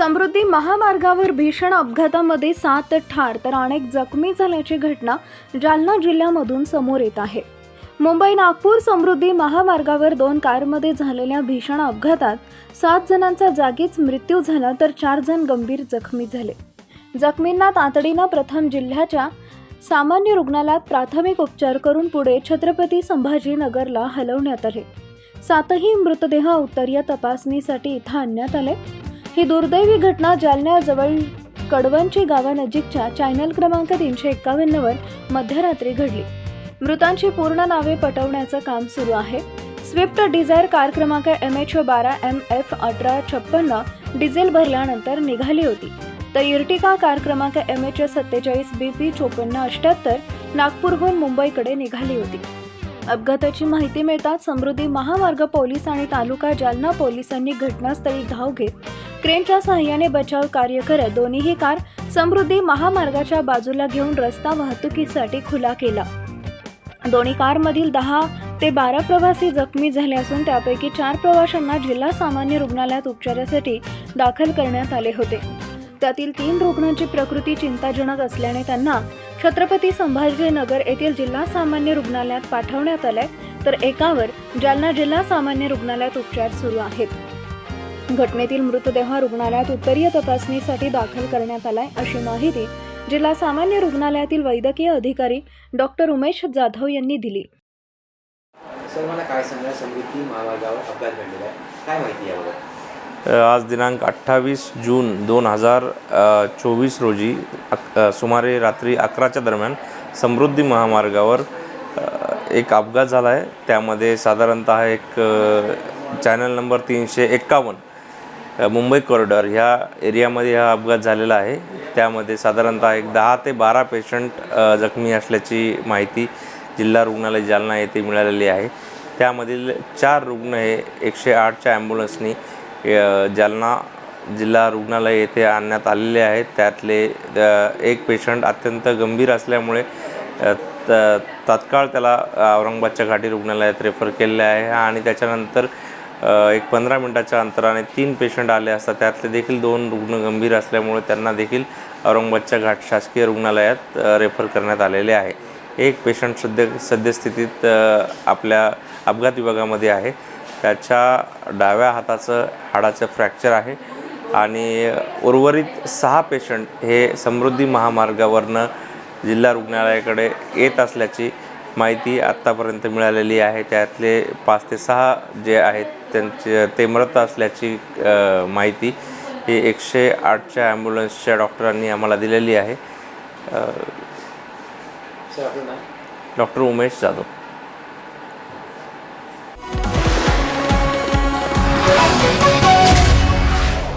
समृद्धी महामार्गावर भीषण अपघातामध्ये 7 ठार तर अनेक जखमी झाल्याची घटना जालना जिल्ह्यामधून समोर येत आहे। मुंबई नागपूर समृद्धी महामार्गावर 2 कारमध्ये झालेल्या भीषण अपघातात 7 जणांचा जागीच मृत्यू झाला तर 4 जण गंभीर जखमी झाले। जखमींना तातडीनं प्रथम जिल्ह्याच्या सामान्य रुग्णालयात प्राथमिक उपचार करून पुढे छत्रपती संभाजीनगरला हलवण्यात आले। 7ही मृतदेह उत्तरीय तपासणीसाठी इथं आणण्यात आले। ही दुर्दैवी घटना जालन्याजवळ कडवंची गावानजीकच्या चॅनल क्रमांक 351 वर मध्यरात्री घडली। मृतांची पूर्ण नावे पटवण्याचं काम सुरू आहे। स्विफ्ट डिझायर कार क्रमांक MH12MF1856 डिझेल भरल्यानंतर निघाली होती, तर इर्टिका कार क्रमांक MH47BP5478 नागपूरहून मुंबईकडे निघाली होती। अपघाताची माहिती मिळताच समृद्धी महामार्ग पोलीस आणि तालुका जालना पोलिसांनी घटनास्थळी धाव घेत क्रेनच्या सहाय्याने बचाव कार्य करत दोन्हीही कार समृद्धी महामार्गाच्या बाजूला घेऊन रस्ता वाहतुकीसाठी खुला केला। दोन्ही कारमधील 10 ते 12 प्रवासी जखमी झाले असून त्यापैकी 4 प्रवाशांना जिल्हा सामान्य रुग्णालयात उपचारासाठी दाखल करण्यात आले होते। त्यातील 3 रुग्णांची प्रकृती चिंताजनक असल्याने त्यांना छत्रपती संभाजीनगर येथील जिल्हा सामान्य रुग्णालयात पाठवण्यात आले, तर एकावर जालना जिल्हा सामान्य रुग्णालयात उपचार सुरू आहेत। घटनेतील मृतदेह रुग्णालयात उत्तरीय तपासणीसाठी दाखल करण्यात आलाय, अशी माहिती जिल्हा सामान्य रुग्णालयातील वैद्यकीय अधिकारी डॉक्टर उमेश जाधव यांनी दिली। सर, मला काय सांगा, समृद्धी महामार्गावर अपघात घडलेला आहे, काय माहिती यावर? आज दिनांक 28 जून 2024 रोजी सुमारे रात्री 11च्या दरम्यान समृद्धी महामार्गावर एक अपघात झाला आहे। त्यामध्ये साधारणतः एक चॅनल नंबर 351 मुंबई कॉरिडॉर ह्या एरियामध्ये हा अपघात झालेला आहे। त्यामध्ये साधारणतः एक 10 ते 12 पेशंट जखमी असल्याची माहिती जिल्हा रुग्णालय जालना येथे मिळालेली आहे। त्यामधील 4 रुग्ण हे 108च्या ॲम्ब्युलन्सनी जालना जिल्हा रुग्णालय येथे आणण्यात आलेले आहेत। त्यातले एक पेशंट अत्यंत गंभीर असल्यामुळे तात्काळ त्याला औरंगाबादच्या घाटी रुग्णालयात रेफर केलेले आहे आणि त्याच्यानंतर एक 15 मिनिटाच्या अंतराने 3 पेशंट आले असता त्यातले देखील 2 रुग्ण गंभीर असल्यामुळे त्यांना देखील औरंगाबादच्या घाट शासकीय रुग्णालयात रेफर करण्यात आलेले आहे। एक पेशंट सद्यस्थितीत आपल्या अपघात विभागामध्ये आहे। त्याच्या डाव्या हाताचं हाडाचं फ्रॅक्चर आहे आणि उर्वरित 6 पेशंट हे समृद्धी महामार्गावरनं जिल्हा रुग्णालयाकडे येत असल्याची माहिती आत्तापर्यंत मिळालेली आहे। त्यातले 5 ते 6 जे आहेत ते मृत असल्याची माहिती ही 108च्या ॲम्ब्युलन्सच्या डॉक्टरांनी आम्हाला दिलेली आहे। सर, आपलं नाव? डॉक्टर उमेश जाधव।